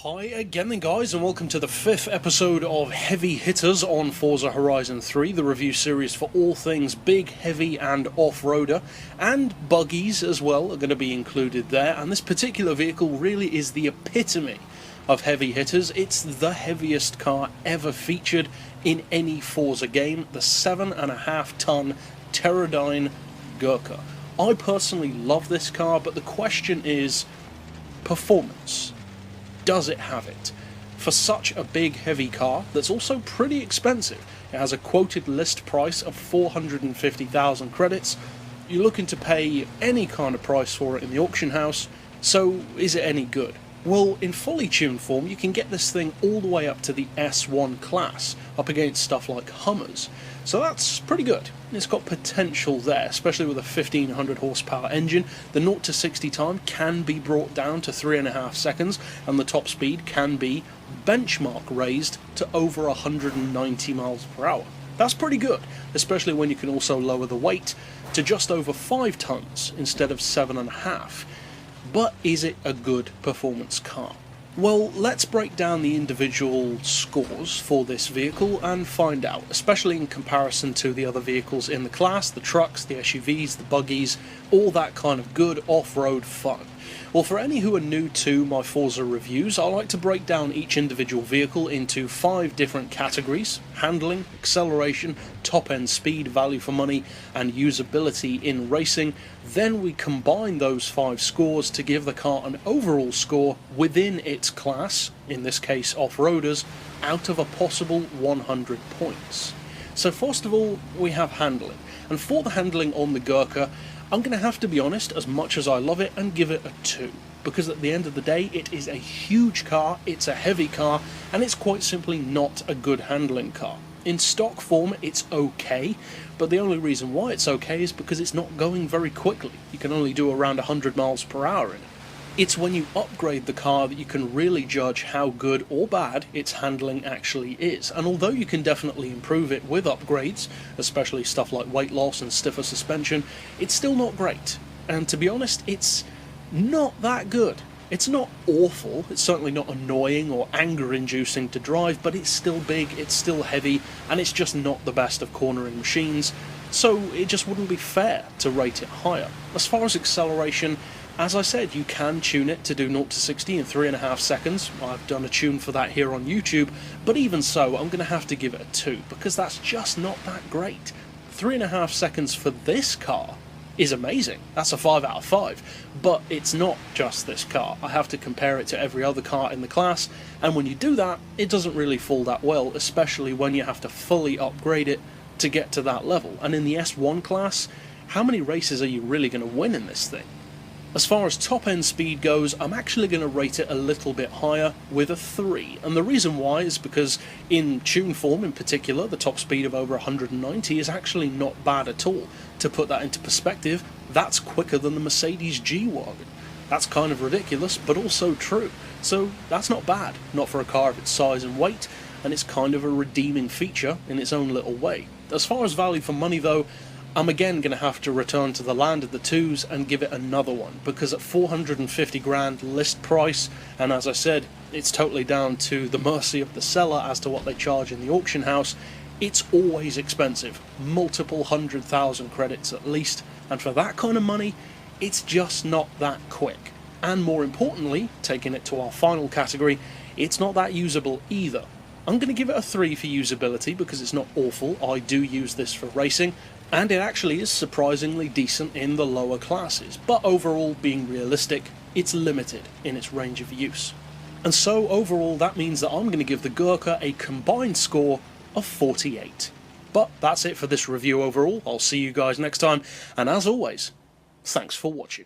Hi again then guys, and welcome to the 5th episode of Heavy Hitters on Forza Horizon 3, the review series for all things big, heavy and off-roader, and buggies as well are going to be included there, and this particular vehicle really is the epitome of heavy hitters. It's the heaviest car ever featured in any Forza game, the 7.5 ton Terradyne Gurkha. I personally love this car, but the question is performance. Does it have it? For such a big heavy car that's also pretty expensive, it has a quoted list price of 450,000 credits. You're looking to pay any kind of price for it in the auction house, so is it any good? Well, in fully tuned form you can get this thing all the way up to the S1 class, up against stuff like Hummers, so that's pretty good. It's got potential there, especially with a 1500 horsepower engine. The 0 to 60 time can be brought down to 3.5 seconds, and the top speed can be benchmark raised to over 190 miles per hour. That's pretty good, especially when you can also lower the weight to just over 5 tons instead of 7.5. But is it a good performance car? Well, let's break down the individual scores for this vehicle and find out, especially in comparison to the other vehicles in the class, the trucks, the SUVs, the buggies, all that kind of good off-road fun. Well, for any who are new to my Forza reviews, I like to break down each individual vehicle into 5 different categories: handling, acceleration, top-end speed, value for money, and usability in racing. Then we combine those 5 scores to give the car an overall score within its class, in this case off-roaders, out of a possible 100 points. So first of all, we have handling. And for the handling on the Gurkha, I'm going to have to be honest, as much as I love it, and give it a 2. Because at the end of the day, it is a huge car, it's a heavy car, and it's quite simply not a good handling car. In stock form, it's okay, but the only reason why it's okay is because it's not going very quickly. You can only do around 100 miles per hour in it. It's when you upgrade the car that you can really judge how good or bad its handling actually is. And although you can definitely improve it with upgrades, especially stuff like weight loss and stiffer suspension, it's still not great. And to be honest, it's not that good. It's not awful, it's certainly not annoying or anger-inducing to drive, but it's still big, it's still heavy, and it's just not the best of cornering machines, so it just wouldn't be fair to rate it higher. As far as acceleration, as I said, you can tune it to do 0 to 60 in 3.5 seconds. I've done a tune for that here on YouTube, but even so, I'm going to have to give it a 2, because that's just not that great. 3.5 seconds for this car is amazing. That's a 5 out of 5. But it's not just this car. I have to compare it to every other car in the class, and when you do that, it doesn't really fall that well, especially when you have to fully upgrade it to get to that level. And in the S1 class, how many races are you really going to win in this thing? As far as top-end speed goes, I'm actually going to rate it a little bit higher with a 3, and the reason why is because in tune form in particular, the top speed of over 190 is actually not bad at all. To put that into perspective, that's quicker than the Mercedes G-Wagon. That's kind of ridiculous, but also true. So that's not bad, not for a car of its size and weight, and it's kind of a redeeming feature in its own little way. As far as value for money though, I'm again going to have to return to the land of the 2s and give it another 1, because at 450 grand list price, and as I said, it's totally down to the mercy of the seller as to what they charge in the auction house, it's always expensive, multiple 100,000 credits at least, and for that kind of money, it's just not that quick. And more importantly, taking it to our final category, it's not that usable either. I'm going to give it a 3 for usability because it's not awful. I do use this for racing, and it actually is surprisingly decent in the lower classes, but overall, being realistic, it's limited in its range of use. And so overall that means that I'm going to give the Gurkha a combined score of 48. But that's it for this review overall. I'll see you guys next time, and as always, thanks for watching.